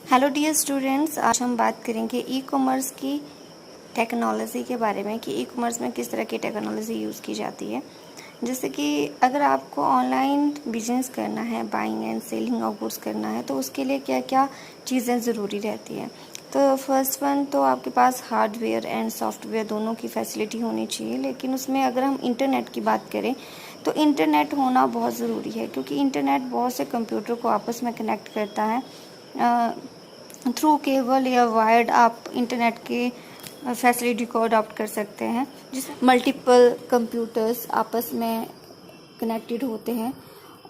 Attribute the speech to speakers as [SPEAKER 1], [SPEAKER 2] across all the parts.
[SPEAKER 1] Hello dear students, आज हम बात करेंगे ई कॉमर्स की टेक्नोलॉजी के बारे में कि ई कॉमर्स में किस तरह की टेक्नोलॉजी यूज़ की जाती है। जैसे कि अगर आपको ऑनलाइन बिजनेस करना है, buying and selling of goods करना है, तो उसके लिए क्या क्या चीज़ें ज़रूरी रहती हैं। तो फर्स्ट वन तो आपके पास हार्डवेयर एंड सॉफ्टवेयर दोनों की फैसिलिटी होनी चाहिए। लेकिन उसमें अगर हम इंटरनेट की बात करें तो इंटरनेट होना बहुत ज़रूरी है, क्योंकि इंटरनेट बहुत से कंप्यूटर को आपस में कनेक्ट करता है। थ्रू केबल या वायर्ड आप इंटरनेट के फैसिलिटी को अडॉप्ट कर सकते हैं, जिसमें मल्टीपल कंप्यूटर्स आपस में कनेक्टेड होते हैं।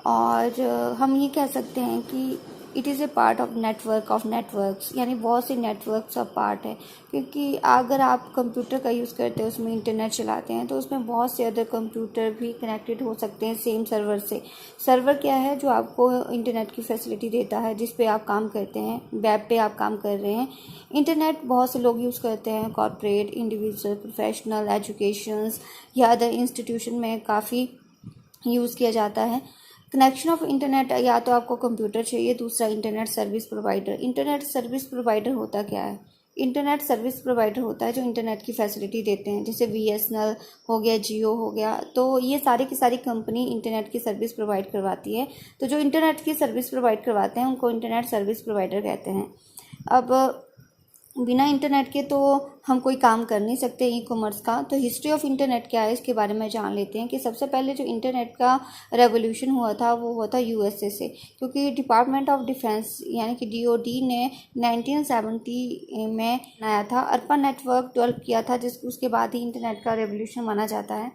[SPEAKER 1] और हम ये कह सकते हैं कि it is a part of networks, यानी बहुत से नेटवर्क्स का पार्ट है। क्योंकि अगर आप कंप्यूटर का यूज़ करते हैं, उसमें इंटरनेट चलाते हैं, तो उसमें बहुत से अदर कंप्यूटर भी कनेक्टेड हो सकते हैं सेम सर्वर से। सर्वर क्या है? जो आपको इंटरनेट की फैसिलिटी देता है, जिस पे आप काम करते हैं, वेब पे आप काम कर रहे हैं। इंटरनेट बहुत से लोग यूज़ करते हैं, कॉर्पोरेट, इंडिविजुअल, प्रोफेशनल, एजुकेशंस या अदर इंस्टीट्यूशन में काफ़ी यूज़ किया जाता है। कनेक्शन ऑफ इंटरनेट, या तो आपको कंप्यूटर चाहिए, दूसरा internet service provider. Internet service provider होता क्या है? इंटरनेट सर्विस प्रोवाइडर होता है जो इंटरनेट की फैसिलिटी देते हैं, जैसे बीएसएनएल हो गया, जियो हो गया। तो ये सारी की सारी कंपनी इंटरनेट की सर्विस प्रोवाइड करवाती है। तो जो इंटरनेट की सर्विस प्रोवाइड करवाते हैं उनको इंटरनेट सर्विस प्रोवाइडर कहते हैं। अब बिना इंटरनेट के तो हम कोई काम कर नहीं सकते ई कॉमर्स का। तो हिस्ट्री ऑफ इंटरनेट क्या है, इसके बारे में जान लेते हैं कि सबसे पहले जो इंटरनेट का रेवोल्यूशन हुआ था वो हुआ था यूएसए से, क्योंकि डिपार्टमेंट ऑफ डिफेंस यानी कि डीओडी ने 1970 में बनाया था, अर्पा नेटवर्क डेवलप किया था, उसके बाद ही इंटरनेट का रेवोल्यूशन माना जाता है।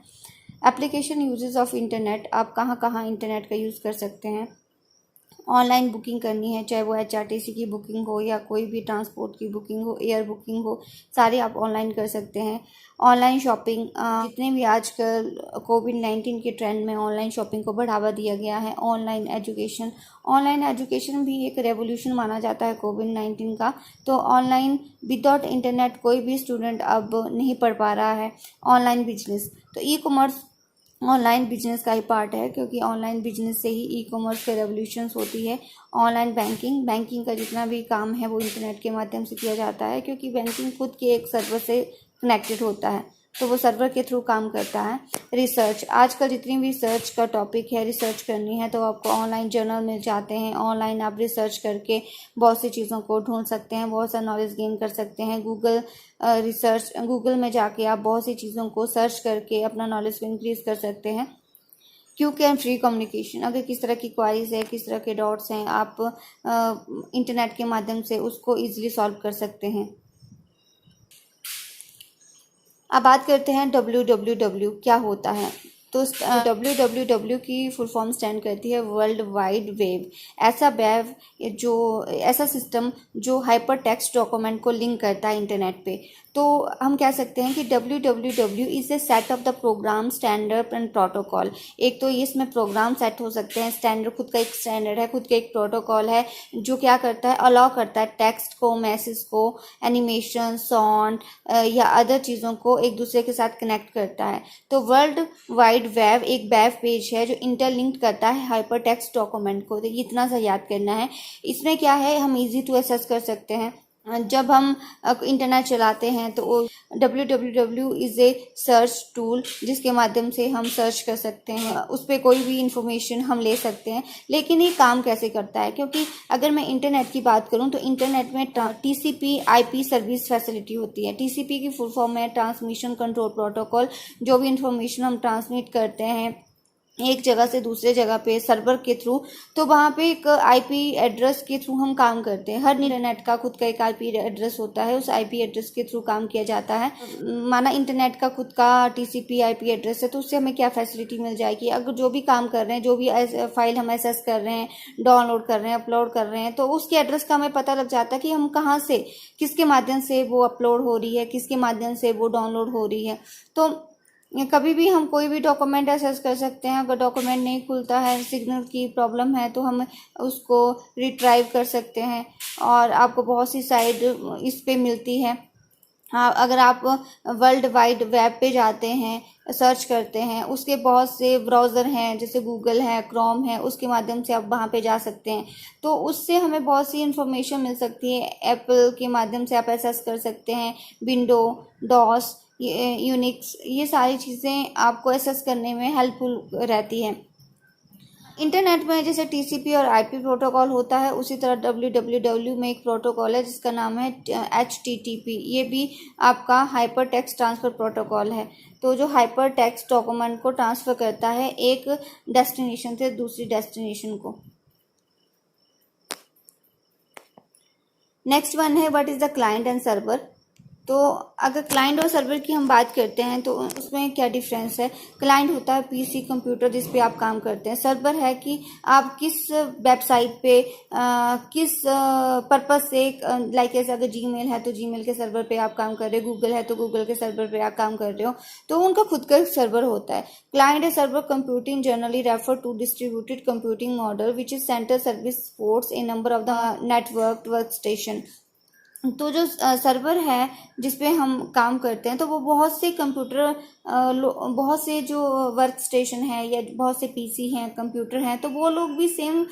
[SPEAKER 1] एप्लीकेशन यूजेस ऑफ इंटरनेट, आप कहाँ कहाँ इंटरनेट का यूज़ कर सकते हैं। ऑनलाइन बुकिंग करनी है, चाहे वो एचआरटीसी की बुकिंग हो या कोई भी ट्रांसपोर्ट की बुकिंग हो, एयर बुकिंग हो, सारी आप ऑनलाइन कर सकते हैं। ऑनलाइन शॉपिंग, जितने भी आजकल कोविड-19 के ट्रेंड में ऑनलाइन शॉपिंग को बढ़ावा दिया गया है। ऑनलाइन एजुकेशन भी एक रेवोल्यूशन माना जाता है कोविड-19 का। तो ऑनलाइन विदाउट इंटरनेट कोई भी स्टूडेंट अब नहीं पढ़ पा रहा है। ऑनलाइन बिजनेस, तो ई कॉमर्स ऑनलाइन बिजनेस का ही पार्ट है, क्योंकि ऑनलाइन बिजनेस से ही ई कॉमर्स के रेवोल्यूशंस होती है। ऑनलाइन बैंकिंग का जितना भी काम है वो इंटरनेट के माध्यम से किया जाता है, क्योंकि बैंकिंग खुद के एक सर्वर से कनेक्टेड होता है, तो वो सर्वर के थ्रू काम करता है। रिसर्च, आजकल जितनी भी रिसर्च का टॉपिक है, रिसर्च करनी है तो आपको ऑनलाइन जर्नल मिल जाते हैं। ऑनलाइन आप रिसर्च करके बहुत सी चीज़ों को ढूंढ सकते हैं, बहुत सा नॉलेज गेन कर सकते हैं। गूगल में जाके आप बहुत सी चीज़ों को सर्च करके अपना नॉलेज को इंक्रीज कर सकते हैं। क्विक एंड फ्री कम्युनिकेशन, अगर किस तरह की क्वारीज है, किस तरह के डाउट्स हैं, आप इंटरनेट के माध्यम से उसको ईजिली सॉल्व कर सकते हैं। अब बात करते हैं WWW क्या होता है। तो WWW की फुल फॉर्म स्टैंड करती है वर्ल्ड वाइड वेब। ऐसा सिस्टम जो हाइपर टेक्स्ट डॉक्यूमेंट को लिंक करता है इंटरनेट पे। तो हम कह सकते हैं कि WWW is a set of the program, standard and protocol. एक तो इसमें प्रोग्राम सेट हो सकते हैं, स्टैंडर्ड खुद का एक स्टैंडर्ड है, खुद का एक प्रोटोकॉल है, जो क्या करता है, अलाउ करता है टेक्स्ट को, मैसेज को, एनिमेशन, साउंड या अदर चीज़ों को एक दूसरे के साथ कनेक्ट करता है। तो वर्ल्ड वाइड वेब एक वेब पेज है जो इंटरलिंक्ड करता है हाइपर टेक्स्ट डॉक्यूमेंट को। तो इतना सा याद करना है। इसमें क्या है, हम इजी टू एक्सेस कर सकते हैं। जब हम इंटरनेट चलाते हैं तो WWW is A search tool, जिसके माध्यम से हम सर्च कर सकते हैं, उस पर कोई भी इंफॉर्मेशन हम ले सकते हैं। लेकिन ये काम कैसे करता है, क्योंकि अगर मैं इंटरनेट की बात करूं तो इंटरनेट में TCP IP सर्विस फैसिलिटी होती है। TCP की फुल फॉर्म है ट्रांसमिशन कंट्रोल प्रोटोकॉल। जो भी इंफॉर्मेशन हम ट्रांसमिट करते हैं एक जगह से दूसरे जगह पे सर्वर के थ्रू, तो वहाँ पे एक IP एड्रेस के थ्रू हम काम करते हैं। हर इंटरनेट का खुद का एक IP एड्रेस होता है, उस IP एड्रेस के थ्रू काम किया जाता है। माना इंटरनेट का खुद का TCP IP एड्रेस है, तो उससे हमें क्या फैसिलिटी मिल जाएगी। अगर जो भी काम कर रहे हैं, जो भी फाइल हम एक्सेस कर रहे हैं, डाउनलोड कर रहे हैं, अपलोड कर रहे हैं, तो उसके एड्रेस का हमें पता लग जाता है कि हम कहाँ से, किसके माध्यम से वो अपलोड हो रही है, किसके माध्यम से वो डाउनलोड हो रही है। तो कभी भी हम कोई भी डॉक्यूमेंट एक्सेस कर सकते हैं। अगर डॉक्यूमेंट नहीं खुलता है, सिग्नल की प्रॉब्लम है, तो हम उसको रिट्राइव कर सकते हैं और आपको बहुत सी साइट इस पे मिलती है। हाँ, अगर आप वर्ल्ड वाइड वेब पे जाते हैं, सर्च करते हैं, उसके बहुत से ब्राउज़र हैं जैसे गूगल है, क्रोम है, उसके माध्यम से आप वहाँ पे जा सकते हैं। तो उससे हमें बहुत सी इन्फॉर्मेशन मिल सकती है। एप्पल के माध्यम से आप एक्सेस कर सकते हैं, विंडो, डॉस, यूनिक्स, ये सारी चीज़ें आपको एक्सेस करने में हेल्पफुल रहती हैं। इंटरनेट में जैसे टीसीपी और आईपी प्रोटोकॉल होता है, उसी तरह डब्ल्यूडब्ल्यूडब्ल्यू में एक प्रोटोकॉल है जिसका नाम है एचटीटीपी। ये भी आपका हाइपर टेक्स्ट ट्रांसफ़र प्रोटोकॉल है। तो जो हाइपर टेक्स्ट डॉक्यूमेंट को ट्रांसफ़र करता है एक डेस्टिनेशन से दूसरी डेस्टिनेशन को। नेक्स्ट वन है what is the client and server. तो अगर क्लाइंट और सर्वर की हम बात करते हैं तो उसमें क्या डिफरेंस है। क्लाइंट होता है पीसी कंप्यूटर जिस पे आप काम करते हैं। सर्वर है कि आप किस वेबसाइट पे किस पर्पस से, लाइक ऐसे अगर जीमेल है तो जीमेल के सर्वर पे आप काम कर रहे हो, गूगल है तो गूगल के सर्वर पे आप काम कर रहे हो, तो उनका खुद का सर्वर होता है। Client and server computing generally refer to distributed computing model which is centre service supports a number of the network work station. तो जो सर्वर है जिस पे हम काम करते हैं तो वो बहुत से कंप्यूटर, बहुत से जो वर्क स्टेशन है या बहुत से पीसी हैं, कंप्यूटर हैं, तो वो लोग भी सेम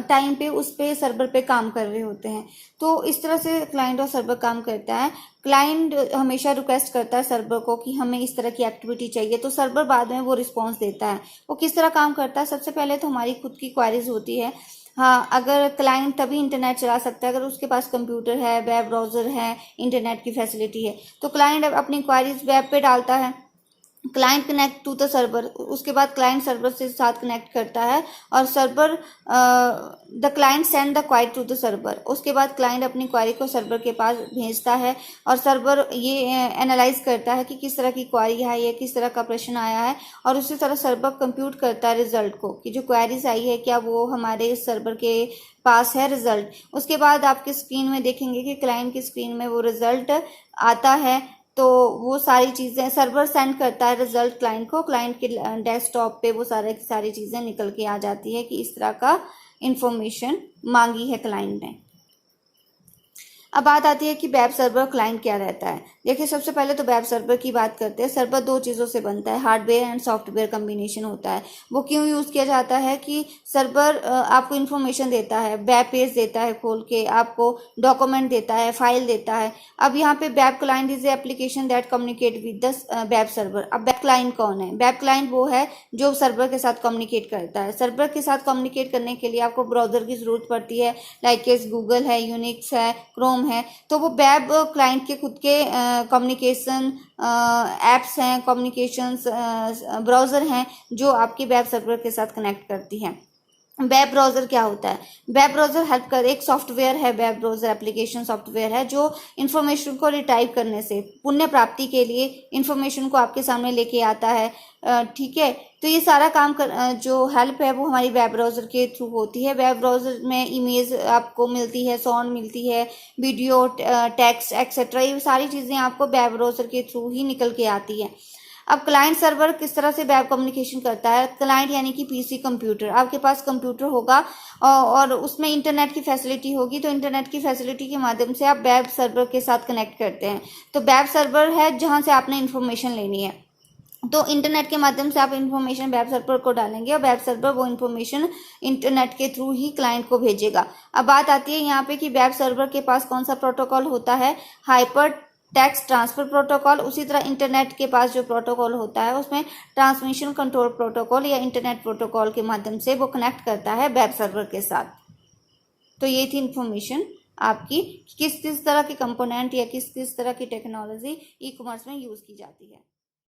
[SPEAKER 1] टाइम पे उस पे सर्वर पे काम कर रहे होते हैं। तो इस तरह से क्लाइंट और सर्वर काम करता है। क्लाइंट हमेशा रिक्वेस्ट करता है सर्वर को कि हमें इस तरह की एक्टिविटी चाहिए, तो सर्वर बाद में वो रिस्पॉन्स देता है। वो किस तरह काम करता है, सबसे पहले तो हमारी खुद की क्वारीज होती है। हाँ, अगर क्लाइंट तभी इंटरनेट चला सकता है अगर उसके पास कंप्यूटर है, वेब ब्राउज़र है, इंटरनेट की फैसिलिटी है। तो क्लाइंट अपनी क्वारीज वेब पे डालता है, client connect to the server, उसके बाद क्लाइंट सर्वर से साथ कनेक्ट करता है और server the client send the query to the server. उसके बाद क्लाइंट अपनी क्वारी को सर्वर के पास भेजता है और सर्वर ये एनालाइज करता है कि किस तरह की क्वारी है या किस तरह का प्रश्न आया है, और उसी तरह सर्वर कंप्यूट करता है रिजल्ट को कि जो क्वारीज आई है क्या वो हमारे सर्वर के पास है रिजल्ट। उसके बाद आपके स्क्रीन में देखेंगे कि क्लाइंट की स्क्रीन में वो रिजल्ट आता है। तो वो सारी चीज़ें सर्वर सेंड करता है रिजल्ट क्लाइंट को, क्लाइंट के डेस्कटॉप पे वो सारी चीज़ें निकल के आ जाती है कि इस तरह का इंफॉर्मेशन मांगी है क्लाइंट ने। अब बात आती है कि वेब सर्वर क्लाइंट क्या रहता है। देखिए, सबसे पहले तो वेब सर्वर की बात करते हैं। सर्वर दो चीज़ों से बनता है, हार्डवेयर एंड सॉफ्टवेयर कम्बिनेशन होता है। वो क्यों यूज़ किया जाता है कि सर्वर आपको इन्फॉर्मेशन देता है, वेब पेज देता है खोल के, आपको डॉक्यूमेंट देता है, फाइल देता है। अब यहाँ पे web client is application that communicate with the web server. अब वेब क्लाइंट कौन है? वेब क्लाइंट वो है जो सर्वर के साथ कम्युनिकेट करता है। सर्वर के साथ कम्युनिकेट करने के लिए आपको ब्राउज़र की ज़रूरत पड़ती है, लाइक गूगल है, यूनिक्स है, क्रोम है। तो वो वेब क्लाइंट के खुद के कम्युनिकेशन एप्स हैं, कम्युनिकेशंस ब्राउज़र हैं जो आपके वेब सर्वर के साथ कनेक्ट करती हैं। वेब ब्राउज़र क्या होता है? वेब ब्राउज़र हेल्प कर एक सॉफ्टवेयर है, वेब ब्राउज़र एप्लीकेशन सॉफ्टवेयर है जो इन्फॉर्मेशन को रिट्राइव करने से पुण्य प्राप्ति के लिए इन्फॉर्मेशन को आपके सामने लेके आता है। ठीक है, तो ये सारा काम जो हेल्प है वो हमारी वेब ब्राउज़र के थ्रू होती है। वेब ब्राउज़र में इमेज आपको मिलती है, साउंड मिलती है, वीडियो, टेक्स्ट एक्सेट्रा, ये सारी चीज़ें आपको वेब ब्राउज़र के थ्रू ही निकल के आती है। अब क्लाइंट सर्वर किस तरह से वेब कम्युनिकेशन करता है? क्लाइंट यानी कि पीसी कंप्यूटर, आपके पास कंप्यूटर होगा और उसमें इंटरनेट की फैसिलिटी होगी, तो इंटरनेट की फैसिलिटी के माध्यम से आप वेब सर्वर के साथ कनेक्ट करते हैं। तो वेब सर्वर है जहां से आपने इन्फॉर्मेशन लेनी है, तो इंटरनेट के माध्यम से आप इन्फॉर्मेशन वेब सर्वर को डालेंगे और वेब सर्वर वो इन्फॉर्मेशन इंटरनेट के थ्रू ही क्लाइंट को भेजेगा। अब बात आती है यहाँ पे कि वेब सर्वर के पास कौन सा प्रोटोकॉल होता है? Hyper text transfer protocol. उसी तरह इंटरनेट के पास जो प्रोटोकॉल होता है उसमें ट्रांसमिशन कंट्रोल प्रोटोकॉल या इंटरनेट प्रोटोकॉल के माध्यम से वो कनेक्ट करता है वेब सर्वर के साथ। तो ये थी इन्फॉर्मेशन आपकी किस किस तरह के कंपोनेंट या किस किस तरह की टेक्नोलॉजी ई कॉमर्स में यूज़ की जाती है।